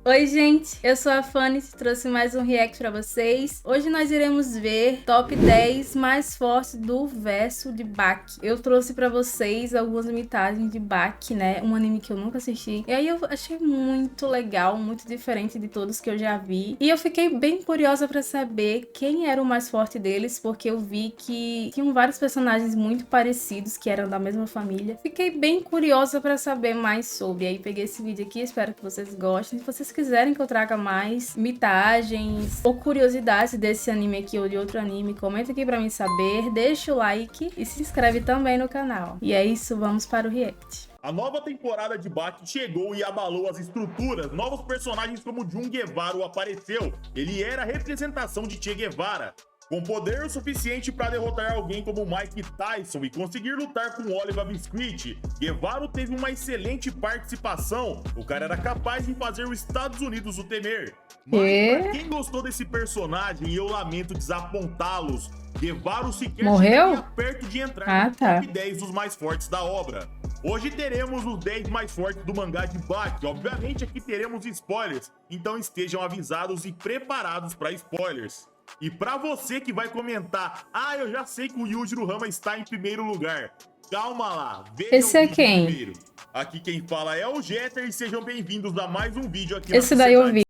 Oi gente, eu sou a Fanny e trouxe mais um react pra vocês. Hoje nós iremos ver top 10 mais fortes do verso de Baki. Eu trouxe pra vocês algumas imitagens de Baki, né? Um anime que eu nunca assisti. E aí eu achei muito legal, muito diferente de todos que eu já vi. E eu fiquei bem curiosa pra saber quem era o mais forte deles, porque eu vi que tinham vários personagens muito parecidos que eram da mesma família. Fiquei bem curiosa pra saber mais sobre. Aí peguei esse vídeo aqui, espero que vocês gostem. Se vocês quiserem que eu traga mais imitagens ou curiosidades desse anime aqui ou de outro anime, comenta aqui pra mim saber, deixa o like e se inscreve também no canal. E é isso, vamos para o react. A nova temporada de Baki chegou e abalou as estruturas. Novos personagens como Jun Guevara apareceu. Ele era a representação de Che Guevara. Com poder suficiente para derrotar alguém como Mike Tyson e conseguir lutar com Oliver Biscuit, Guevara teve uma excelente participação. O cara era capaz de fazer os Estados Unidos o temer. Mas pra quem gostou desse personagem, eu lamento desapontá-los. Guevara sequer morreu? Perto de entrar no tá. top 10 dos mais fortes da obra. Hoje teremos os 10 mais fortes do mangá de Baki. Obviamente aqui teremos spoilers, então estejam avisados e preparados para spoilers. E pra você que vai comentar, eu já sei que o Yujiro Hama está em primeiro lugar. Calma lá, veja esse é quem? Primeiro. Aqui quem fala é o Jeter e sejam bem-vindos a mais um vídeo aqui Esse daí eu vi.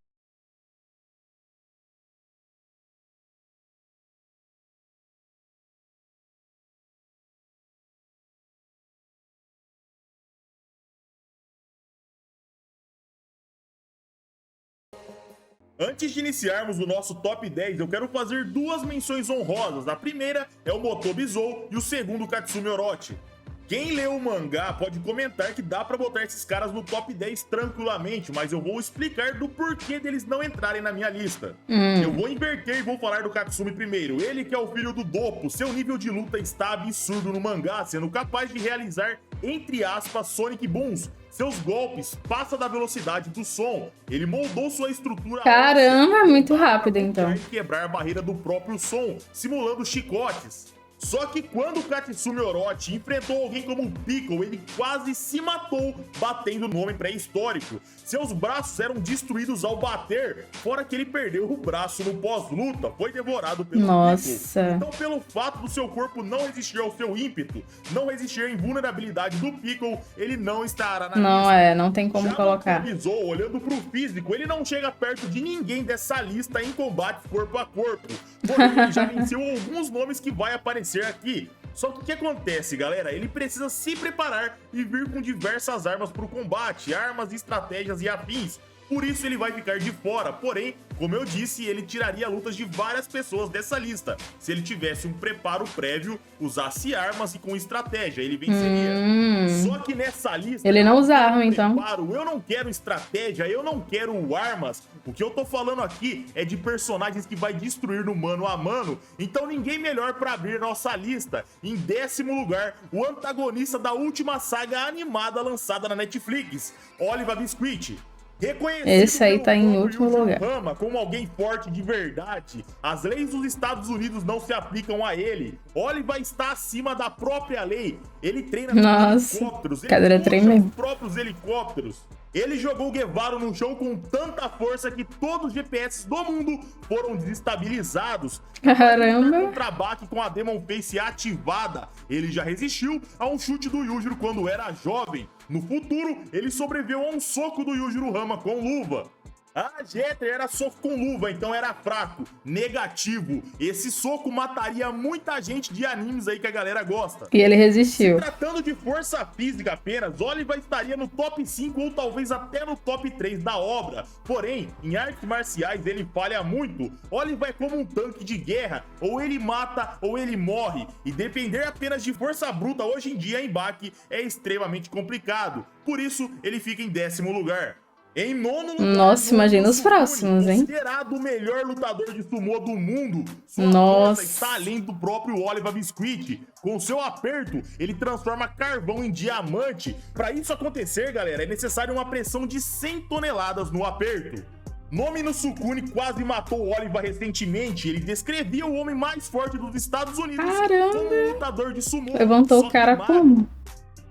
Antes de iniciarmos o nosso top 10, eu quero fazer duas menções honrosas. A primeira é o Motobizou e o segundo o Katsumi Orochi. Quem leu o mangá pode comentar que dá pra botar esses caras no top 10 tranquilamente, mas eu vou explicar do porquê deles não entrarem na minha lista. Eu vou inverter e vou falar do Katsumi primeiro. Ele que é o filho do Doppo, seu nível de luta está absurdo no mangá, sendo capaz de realizar, entre aspas, Sonic Booms. Seus golpes passam da velocidade do som. Ele moldou sua estrutura... Caramba, é muito rápido então. E quebrar a barreira do próprio som, simulando chicotes. Só que quando o Katsumi Orochi enfrentou alguém como o Piccolo, ele quase se matou batendo no homem pré-histórico. Seus braços eram destruídos ao bater, fora que ele perdeu o braço no pós-luta, foi devorado pelo Piccolo. Então, pelo fato do seu corpo não resistir ao seu ímpeto, não resistir à invulnerabilidade do Piccolo, ele não estará na lista. Não tem como colocar. Olhando pro físico, ele não chega perto de ninguém dessa lista em combates corpo a corpo. Porém, ele já venceu alguns nomes que vai aparecer aqui. Só que o que acontece, galera? Ele precisa se preparar e vir com diversas armas para o combate, armas, estratégias e afins. Por isso ele vai ficar de fora, porém, como eu disse, ele tiraria lutas de várias pessoas dessa lista. Se ele tivesse um preparo prévio, usasse armas e com estratégia, ele venceria. Só que nessa lista... ele não usa arma, então. Eu não quero estratégia, eu não quero armas. O que eu tô falando aqui é de personagens que vai destruir no mano a mano. Então ninguém melhor pra abrir nossa lista. Em 10º lugar, o antagonista da última saga animada lançada na Netflix, Oliver Biscuit. Esse aí tá em último lugar. Como alguém forte de verdade, as leis dos Estados Unidos não se aplicam a ele. Oliver está acima da própria lei. Ele treina com helicópteros, ele puxa os próprios helicópteros. Ele jogou Guevara no chão com tanta força que todos os GPS do mundo foram desestabilizados. Caramba! Contra Baki com a Demon Face ativada. Ele já resistiu a um chute do Yujiro quando era jovem. No futuro, ele sobreviveu a um soco do Yujiro Hama com luva. Jeter era soco com luva, então era fraco, negativo. Esse soco mataria muita gente de animes aí que a galera gosta. E ele resistiu. Se tratando de força física apenas, Oliver estaria no top 5 ou talvez até no top 3 da obra. Porém, em artes marciais ele falha muito. Oliver é como um tanque de guerra, ou ele mata ou ele morre. E depender apenas de força bruta hoje em dia em Baki é extremamente complicado. Por isso, ele fica em 10º lugar. Em 9º lugar, nossa, imagina os próximos, hein? Considerado o melhor lutador de sumô do mundo. Sua força está além do próprio Oliver Biscuit. Com seu aperto, ele transforma carvão em diamante. Para isso acontecer, galera, é necessário uma pressão de 100 toneladas no aperto. Nome no Sukune quase matou Oliver recentemente. Ele descrevia o homem mais forte dos Estados Unidos como um lutador de sumô. Levantou o cara como?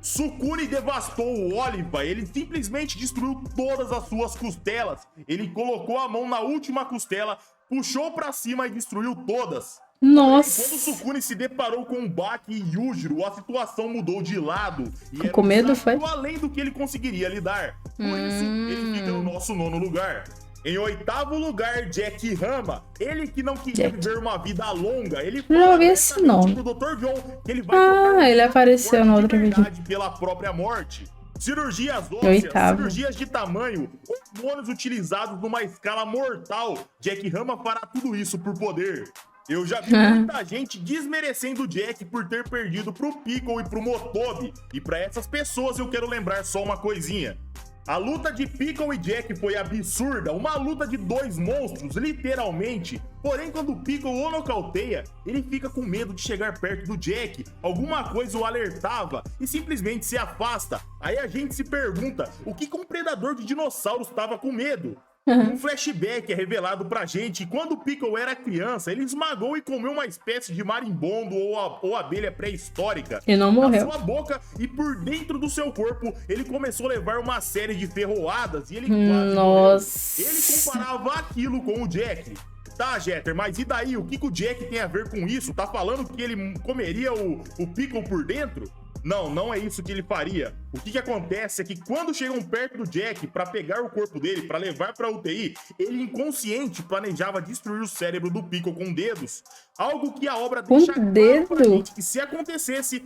Sukune devastou o Oliva, ele simplesmente destruiu todas as suas costelas. Ele colocou a mão na última costela, puxou pra cima e destruiu todas. Nossa. Quando Sukune se deparou com Baki e Yujiro, a situação mudou de lado. E Ficou com medo, foi? Além do que ele conseguiria lidar. Por isso, ele fica no nosso 9º lugar. Em 8º lugar, Jack Hama. Ele que não queria viver uma vida longa. Ele já ouvi esse nome. Pro Dr. John que ele vai ele apareceu no outro vídeo. Pela própria morte. Cirurgias ósseas, cirurgias de tamanho, hormônios utilizados numa escala mortal. Jack Hama fará tudo isso por poder. Eu já vi muita gente desmerecendo o Jack por ter perdido pro Piccolo e pro Motobi. E pra essas pessoas eu quero lembrar só uma coisinha. A luta de Piccolo e Jack foi absurda, uma luta de 2 monstros, literalmente. Porém, quando o Piccolo o nocauteia, ele fica com medo de chegar perto do Jack. Alguma coisa o alertava e simplesmente se afasta. Aí a gente se pergunta, o que um predador de dinossauros estava com medo? Um flashback é revelado pra gente que quando o Piccolo era criança, ele esmagou e comeu uma espécie de marimbondo ou abelha pré-histórica. E não morreu. Na sua boca e por dentro do seu corpo, ele começou a levar uma série de ferroadas e ele quase morreu. Ele comparava aquilo com o Jack. Tá, Jeter, mas e daí? O que o Jack tem a ver com isso? Tá falando que ele comeria o Piccolo por dentro? Não, não é isso que ele faria. O que acontece é que quando chegam perto do Jack para pegar o corpo dele, para levar para UTI, ele inconsciente planejava destruir o cérebro do Piccolo com dedos. Algo que a obra deixa claro pra gente que se acontecesse,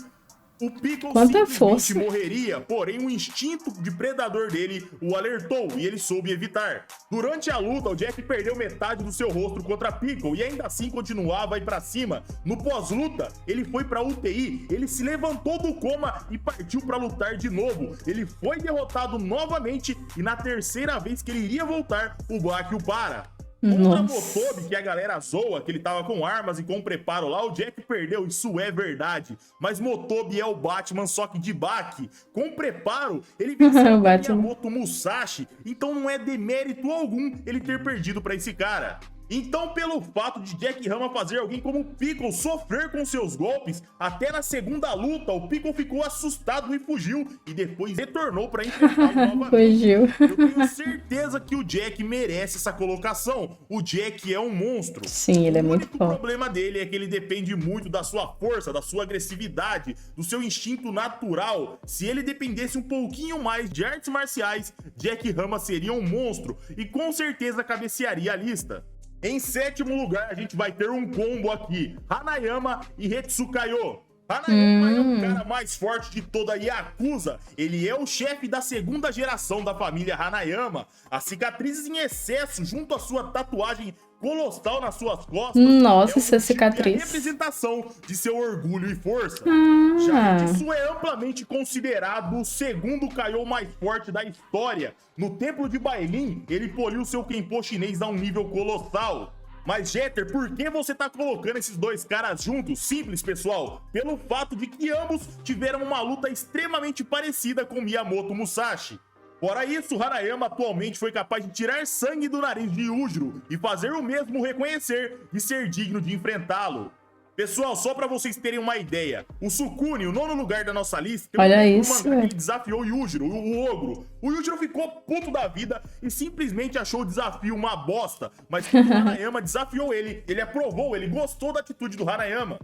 o Piccolo simplesmente morreria, porém o instinto de predador dele o alertou e ele soube evitar. Durante a luta, o Jack perdeu metade do seu rosto contra Piccolo e ainda assim continuava a ir pra cima. No pós-luta, ele foi pra UTI, ele se levantou do coma e partiu pra lutar de novo. Ele foi derrotado novamente e na 3ª vez que ele iria voltar, o Baki o para. Contra Motobi, que a galera zoa, que ele tava com armas e com preparo lá, o Jack perdeu, isso é verdade. Mas Motobi é o Batman, só que de Baki. Com preparo, ele venceu o Miyamoto Musashi, então não é demérito algum ele ter perdido pra esse cara. Então, pelo fato de Jack Hama fazer alguém como Piccolo sofrer com seus golpes, até na 2ª luta, o Piccolo ficou assustado e fugiu, e depois retornou para enfrentar novamente. Fugiu. Eu tenho certeza que o Jack merece essa colocação. O Jack é um monstro. Sim, ele é muito forte. O único problema dele é que ele depende muito da sua força, da sua agressividade, do seu instinto natural. Se ele dependesse um pouquinho mais de artes marciais, Jack Hama seria um monstro e com certeza cabecearia a lista. Em 7º lugar, a gente vai ter um combo aqui, Hanayama e Hetsukayo. Hanayama é o cara mais forte de toda a Yakuza. Ele é o chefe da 2ª geração da família Hanayama. As cicatrizes em excesso junto à sua tatuagem colossal nas suas costas. Nossa, essa cicatriz. É a representação de seu orgulho e força. Já isso é amplamente considerado o 2º Kaiô mais forte da história. No Templo de Bailin, ele poliu seu Kenpo chinês a um nível colossal. Mas, Jeter, por que você tá colocando esses 2 caras juntos? Simples, pessoal. Pelo fato de que ambos tiveram uma luta extremamente parecida com Miyamoto Musashi. Fora isso, Hanayama atualmente foi capaz de tirar sangue do nariz de Yujiro e fazer o mesmo reconhecer de ser digno de enfrentá-lo. Pessoal, só pra vocês terem uma ideia, o Sukune, o 9º lugar da nossa lista, olha isso, ele desafiou o Yujiro, o ogro. O Yujiro ficou puto da vida e simplesmente achou o desafio uma bosta. Mas quando o Hanayama desafiou ele aprovou, ele gostou da atitude do Hanayama.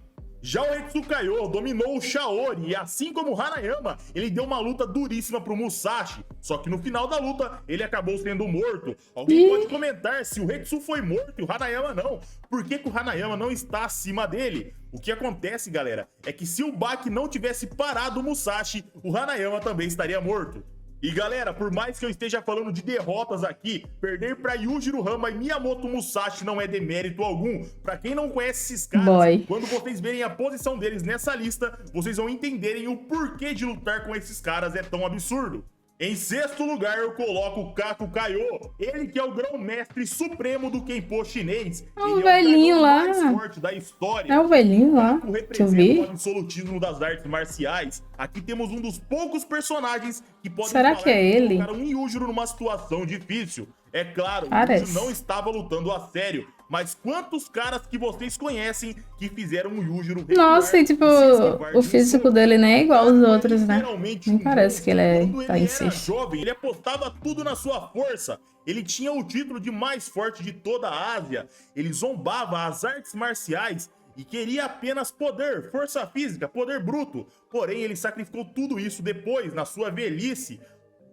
Já o Hetsukayo dominou o Shaori e assim como o Hanayama, ele deu uma luta duríssima pro Musashi. Só que no final da luta, ele acabou sendo morto. Alguém pode comentar se o Hetsu foi morto e o Hanayama não. Por que o Hanayama não está acima dele? O que acontece, galera, é que se o Baki não tivesse parado o Musashi, o Hanayama também estaria morto. E galera, por mais que eu esteja falando de derrotas aqui, perder pra Yujiro Hama e Miyamoto Musashi não é demérito algum. Pra quem não conhece esses caras, quando vocês verem a posição deles nessa lista, vocês vão entenderem o porquê de lutar com esses caras é tão absurdo. Em 6º lugar, eu coloco o Kaku Kaiô, ele que é o grão-mestre supremo do Kenpo chinês. É o velhinho lá. Mais forte da história. É o velhinho lá. O representa o absolutismo das artes marciais. Aqui temos um dos poucos personagens que podem Será que é ele? Colocar um Yujiro numa situação difícil. É claro, o Parece. Yujiro não estava lutando a sério, mas quantos caras que vocês conhecem que fizeram o Yujiro recuar Nossa, e tipo, e se esquivar de o um físico soco? dele nem é igual aos Ele é outros, né? literalmente Nem um parece que ele monstro. Quando tá ele em era sexto. jovem, ele apostava tudo na sua força. Ele tinha o título de mais forte de toda a Ásia. Ele zombava as artes marciais e queria apenas poder, força física, poder bruto. Porém, ele sacrificou tudo isso depois, na sua velhice.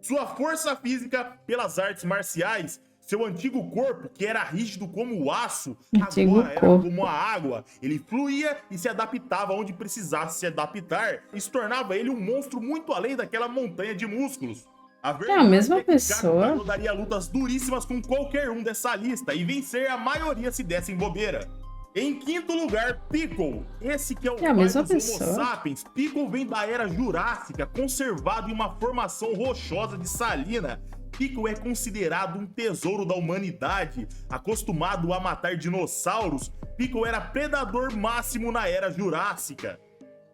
Sua força física pelas artes marciais, seu antigo corpo, que era rígido como o aço, Antigo agora era corpo. como a água. Ele fluía e se adaptava onde precisasse se adaptar. Isso tornava ele um monstro muito além daquela montanha de músculos. A verdade mesma que pessoa. Kakugayo daria lutas duríssimas com qualquer um dessa lista e vencer a maioria se dessem bobeira. Em quinto lugar, Piccolo. Esse que é o a pai mesma dos Homo pessoa. sapiens. Piccolo vem da era Jurássica, conservado em uma formação rochosa de salina. Piccolo é considerado um tesouro da humanidade. Acostumado a matar dinossauros, Piccolo era predador máximo na era Jurássica.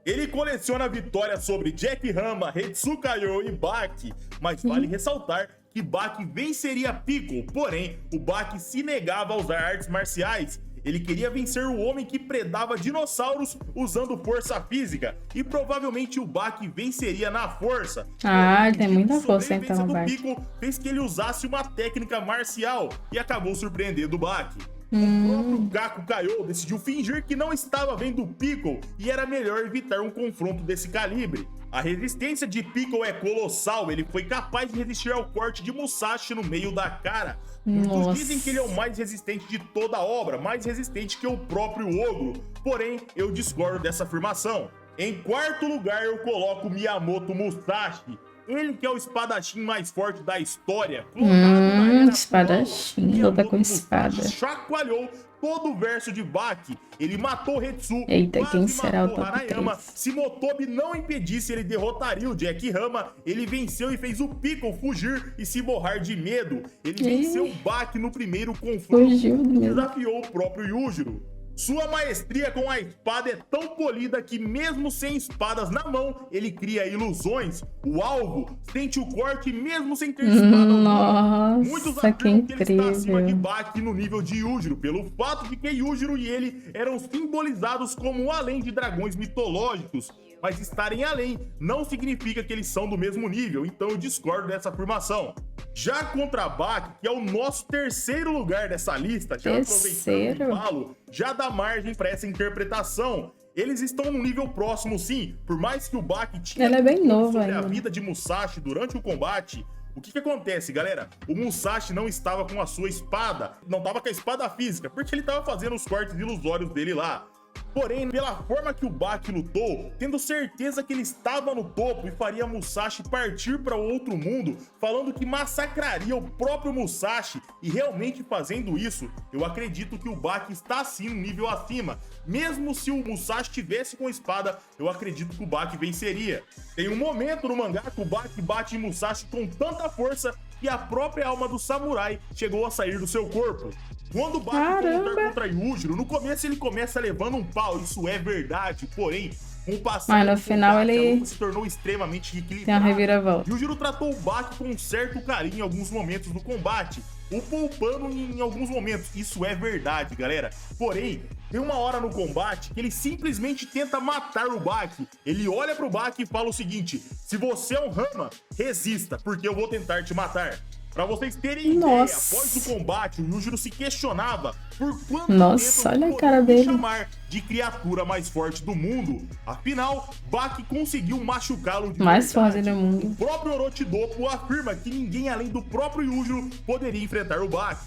Ele coleciona vitórias sobre Jack Hama, Hetsukayo e Baki, mas vale ressaltar que Baki venceria Piccolo, porém, o Baki se negava a usar artes marciais. Ele queria vencer o homem que predava dinossauros usando força física, e provavelmente o Baki venceria na força. Ah, Porém, tem muita a força sobrevivência então, do vai. Piccolo fez que ele usasse uma técnica marcial e acabou surpreendendo o Baki. O próprio Kakugayo decidiu fingir que não estava vendo o Piccolo e era melhor evitar um confronto desse calibre. A resistência de Piccolo é colossal, ele foi capaz de resistir ao corte de Musashi no meio da cara. Muitos Nossa. dizem que ele é o mais resistente de toda a obra, mais resistente que o próprio ogro, porém eu discordo dessa afirmação. Em quarto lugar eu coloco Miyamoto Musashi. Ele que é o espadachim mais forte da história. Clonado na era espadachim, Polo, luta Miyamoto com Musashi espada. chacoalhou todo o verso de Baki. Ele matou Hetsu, Eita, quase quem será o matou top Hanayama. 3? Se Motobi não impedisse, ele derrotaria o Jack Hama. Ele venceu e fez o Piccolo fugir e se borrar de medo. Ele venceu o Baki no primeiro confronto Fugiu do e medo. desafiou o próprio Yujiro. Sua maestria com a espada é tão polida que mesmo sem espadas na mão, ele cria ilusões. O alvo sente o corte mesmo sem ter espada alguma. Muitos Nossa, que afirmam que ele está acima de incrível. Baki no nível de Yujiro, pelo fato de que Yujiro e ele eram simbolizados como além de dragões mitológicos. Mas estarem além não significa que eles são do mesmo nível, então eu discordo dessa afirmação. Já contra Baki, que é o nosso terceiro lugar dessa lista, já aproveitando o embalo, já dá margem para essa interpretação. Eles estão num nível próximo, sim, por mais que o Baki tinha Ele é bem novo sobre a ainda. vida de Musashi durante o combate. O que acontece, galera? O Musashi não estava com a sua espada, não estava com a espada física, porque ele estava fazendo os cortes ilusórios dele lá. Porém, pela forma que o Baki lutou, tendo certeza que ele estava no topo e faria Musashi partir para outro mundo, falando que massacraria o próprio Musashi, e realmente fazendo isso, eu acredito que o Baki está sim um nível acima. Mesmo se o Musashi tivesse com a espada, eu acredito que o Baki venceria. Tem um momento no mangá que o Baki bate em Musashi com tanta força que a própria alma do samurai chegou a sair do seu corpo. Quando o Baki for lutar contra Yujiro, no começo ele começa levando um pau, isso é verdade, porém, com o passar Mas no final combate, ele a luta se tornou extremamente tem uma equilibrada. reviravolta. Yujiro tratou o Baki com um certo carinho em alguns momentos do combate, o poupando em alguns momentos, isso é verdade, galera. Porém, tem uma hora no combate que ele simplesmente tenta matar o Baki. Ele olha pro Baki e fala o seguinte: se você é um Hama, resista, porque eu vou tentar te matar. Pra vocês terem ideia, após o combate, o Yujiro se questionava por quanto Nossa, tempo olha a cara dele. chamar de criatura mais forte do mundo. Afinal, Baki conseguiu machucá-lo de Mais verdade. forte do mundo. O próprio Orochidopo afirma que ninguém além do próprio Yujiro poderia enfrentar o Baki.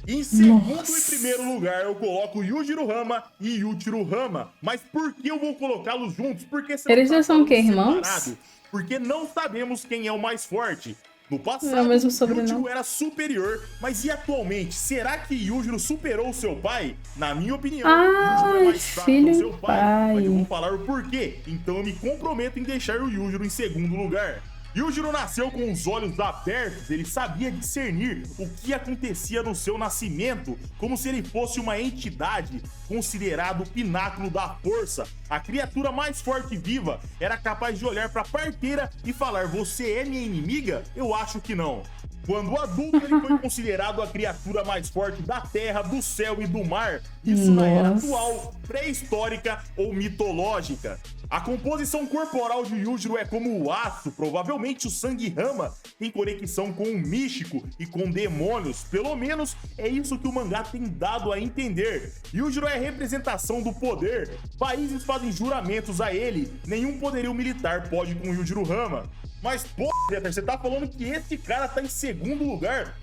Em segundo e primeiro lugar, eu coloco Yujiro Hama e Yuichiro Hama. Mas por que eu vou colocá-los juntos? Porque eles já são o quê, irmãos? separado. Porque não sabemos quem é o mais forte. No passado, É o mesmo sobrenome. Yujiro era superior, mas e atualmente? Será que Yujiro superou o seu pai? Na minha opinião, Yujiro é mais fraco que filho o seu e pai. Mas eu pai. vou falar o porquê, então eu me comprometo em deixar o Yujiro em segundo lugar. Yujiro nasceu com os olhos abertos, ele sabia discernir o que acontecia no seu nascimento, como se ele fosse uma entidade, considerado o pináculo da força. A criatura mais forte e viva era capaz de olhar para a parteira e falar: você é minha inimiga? Eu acho que não. Quando adulto, ele foi considerado a criatura mais forte da terra, do céu e do mar. Isso na era atual, pré-histórica ou mitológica. A composição corporal de Yujiro é como o aço, provavelmente o sangue Rama tem conexão com o místico e com demônios, pelo menos é isso que o mangá tem dado a entender. Yujiro é a representação do poder, países fazem juramentos a ele, nenhum poderio militar pode com Yujiro Rama. Mas, pô, você tá falando que esse cara tá em segundo lugar?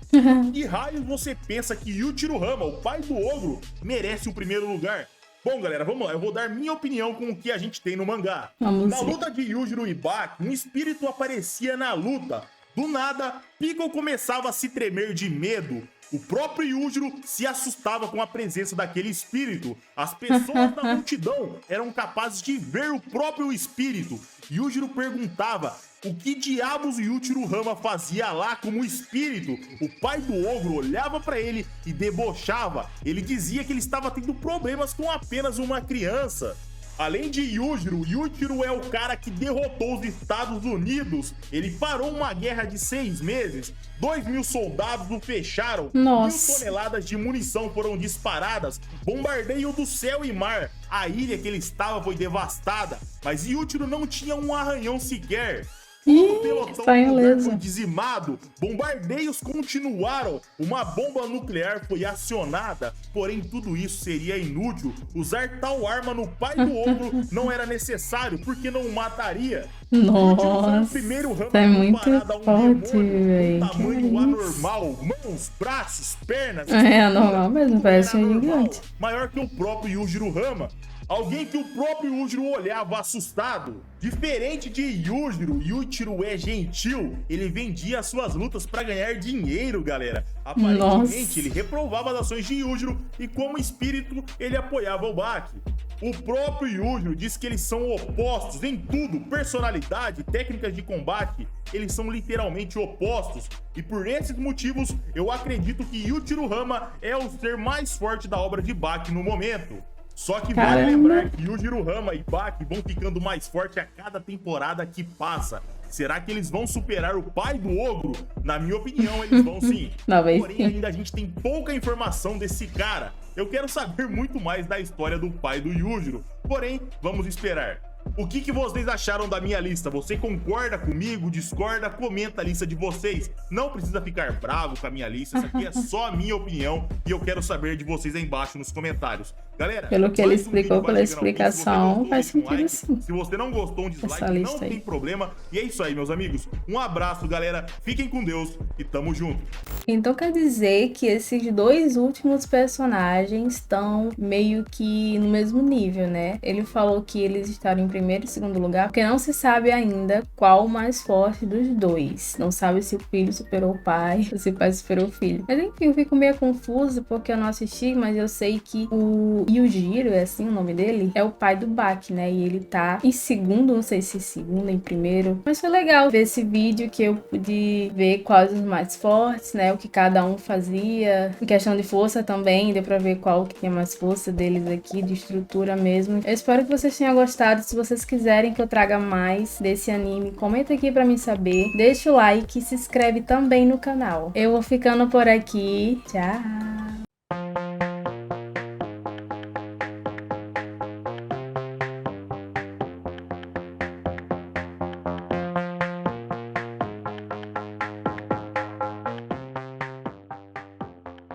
Que raio você pensa que Yujiro Rama, o pai do ogro, merece o primeiro lugar? Bom, galera, vamos lá. Eu vou dar minha opinião com o que a gente tem no mangá. Na luta de Yujiro e Baki, um espírito aparecia na luta. Do nada, Piccolo começava a se tremer de medo. O próprio Yujiro se assustava com a presença daquele espírito. As pessoas da multidão eram capazes de ver o próprio espírito. Yujiro perguntava o que diabos Yujiro Rama fazia lá como espírito. O pai do ogro olhava pra ele e debochava. Ele dizia que ele estava tendo problemas com apenas uma criança. Além de Yujiro, Yujiro é o cara que derrotou os Estados Unidos. Ele parou uma guerra de 6 meses. 2.000 soldados o fecharam. 1.000 toneladas de munição foram disparadas. Bombardeio do céu e mar. A ilha que ele estava foi devastada. Mas Yujiro não tinha um arranhão sequer. O pelotão do lugar foi dizimado, bombardeios continuaram, uma bomba nuclear foi acionada, porém tudo isso seria inútil. Usar tal arma no pai do ogro não era necessário, porque não o mataria. Nossa, o primeiro Rama é muito forte, velho. Tamanho anormal, mãos, braços, pernas. É anormal mesmo, parece um gigante. Maior que o próprio Yujiro Rama. Alguém que o próprio Yujiro olhava assustado. Diferente de Yujiro, Yujiro é gentil. Ele vendia suas lutas para ganhar dinheiro, galera. Aparentemente, ele reprovava as ações de Yujiro e como espírito, ele apoiava o Baki. O próprio Yujiro diz que eles são opostos em tudo, personalidade, técnicas de combate. Eles são literalmente opostos. E por esses motivos, eu acredito que Yujiro Rama é o ser mais forte da obra de Baki no momento. Só que vale lembrar que Yujiro Rama e Baki vão ficando mais fortes a cada temporada que passa. Será que eles vão superar o pai do ogro? Na minha opinião, eles vão sim. Porém, ainda a gente tem pouca informação desse cara. Eu quero saber muito mais da história do pai do Yujiro. Porém, vamos esperar. O que vocês acharam da minha lista? Você concorda comigo? Discorda? Comenta a lista de vocês. Não precisa ficar bravo com a minha lista. Essa aqui é só a minha opinião e eu quero saber de vocês aí embaixo nos comentários. Galera, pelo que ele explicou, pela explicação, faz sentido sim. Se você não gostou, um dislike, não tem problema. E é isso aí, meus amigos. Um abraço, galera. Fiquem com Deus e tamo junto. Então quer dizer que esses dois últimos personagens estão meio que no mesmo nível, né? Ele falou que eles estavam em primeiro e segundo lugar, porque não se sabe ainda qual o mais forte dos dois. Não sabe se o filho superou o pai ou se o pai superou o filho. Mas enfim, eu fico meio confusa porque eu não assisti, mas eu sei que o Yujiro, é assim o nome dele, é o pai do Baki, né? E ele tá em segundo, não sei se segundo, em primeiro. Mas foi legal ver esse vídeo que eu pude ver quais os mais fortes, né? O que cada um fazia. Em questão de força também, deu pra ver qual que tinha mais força deles aqui, de estrutura mesmo. Eu espero que vocês tenham gostado. Se vocês quiserem que eu traga mais desse anime, comenta aqui pra mim saber. Deixa o like e se inscreve também no canal. Eu vou ficando por aqui. Tchau!